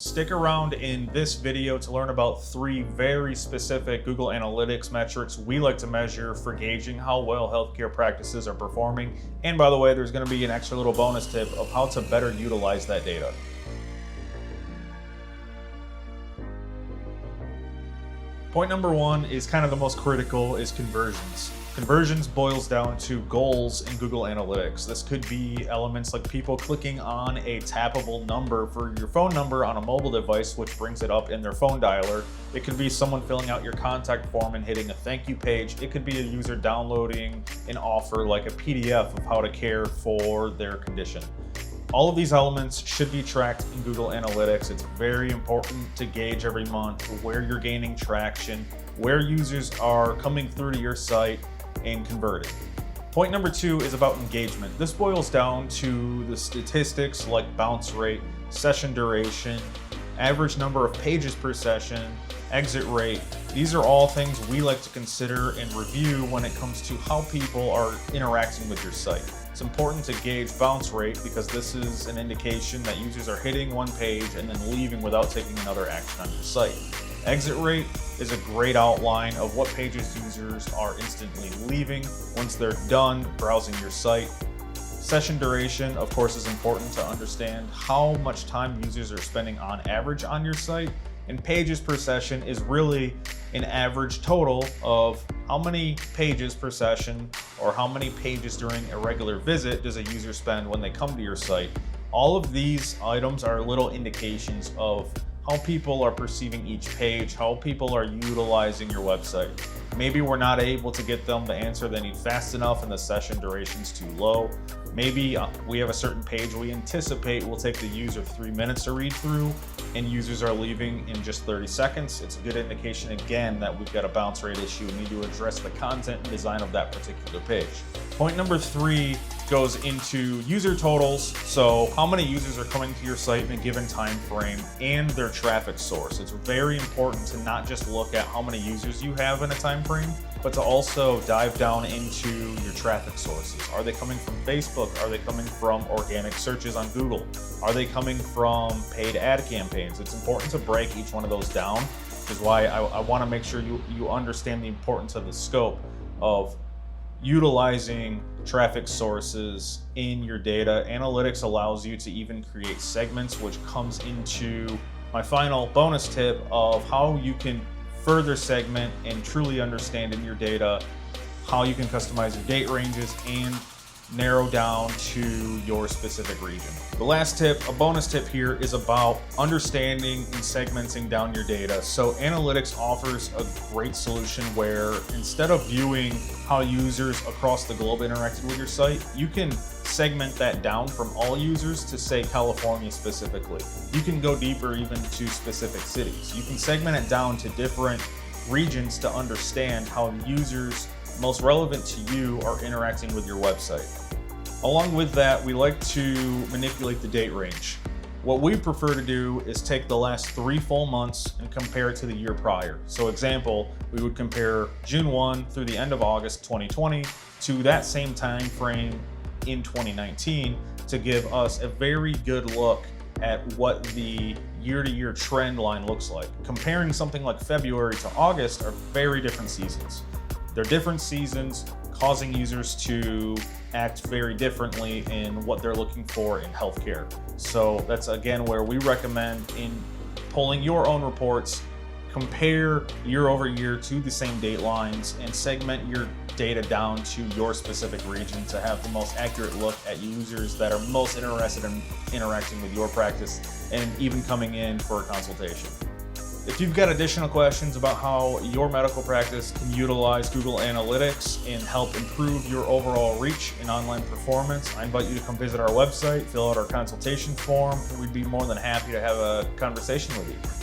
Stick around in this video to learn about 3 very specific Google Analytics metrics we like to measure for gauging how well healthcare practices are performing. And by the way, there's going to be an extra little bonus tip of how to better utilize that data. Point number 1 is kind of the most critical, is conversions. Conversions boils down to goals in Google Analytics. This could be elements like people clicking on a tappable number for your phone number on a mobile device, which brings it up in their phone dialer. It could be someone filling out your contact form and hitting a thank you page. It could be a user downloading an offer like a PDF of how to care for their condition. All of these elements should be tracked in Google Analytics. It's very important to gauge every month where you're gaining traction, where users are coming through to your site and converting. Point number 2 is about engagement. This boils down to the statistics like bounce rate, session duration, average number of pages per session, exit rate. These are all things we like to consider and review when it comes to how people are interacting with your site. It's important to gauge bounce rate because this is an indication that users are hitting one page and then leaving without taking another action on your site. Exit rate is a great outline of what pages users are instantly leaving once they're done browsing your site. Session duration, of course, is important to understand how much time users are spending on average on your site. And pages per session is really an average total of how many pages per session or how many pages during a regular visit does a user spend when they come to your site. All of these items are little indications of how people are perceiving each page, how people are utilizing your website. Maybe we're not able to get them the answer they need fast enough and the session duration's too low. Maybe we have a certain page we anticipate will take the user 3 minutes to read through and users are leaving in just 30 seconds. It's a good indication again that we've got a bounce rate issue and need to address the content and design of that particular page. Point number 3 goes into user totals. So how many users are coming to your site in a given time frame and their traffic source. It's very important to not just look at how many users you have in a time frame, but to also dive down into your traffic sources. Are they coming from Facebook? Are they coming from organic searches on Google? Are they coming from paid ad campaigns? It's important to break each one of those down, which is why I want to make sure you understand the importance of the scope of utilizing traffic sources in your data. Analytics allows you to even create segments, which comes into my final bonus tip of how you can further segment and truly understand in your data how you can customize your date ranges and narrow down to your specific region. The last tip, a bonus tip here, is about understanding and segmenting down your data. So analytics offers a great solution where instead of viewing how users across the globe interacted with your site, you can segment that down from all users to, say, California specifically. You can go deeper even to specific cities. You can segment it down to different regions to understand how users most relevant to you are interacting with your website. Along with that, we like to manipulate the date range. What we prefer to do is take the last 3 full months and compare it to the year prior. So example, we would compare June 1 through the end of August 2020 to that same time frame in 2019 to give us a very good look at what the year-to-year trend line looks like. Comparing something like February to August are very different seasons. They're different seasons, causing users to act very differently in what they're looking for in healthcare. So that's again where we recommend in pulling your own reports, compare year over year to the same date lines and segment your data down to your specific region to have the most accurate look at users that are most interested in interacting with your practice and even coming in for a consultation. If you've got additional questions about how your medical practice can utilize Google Analytics and help improve your overall reach and online performance, I invite you to come visit our website, fill out our consultation form, and we'd be more than happy to have a conversation with you.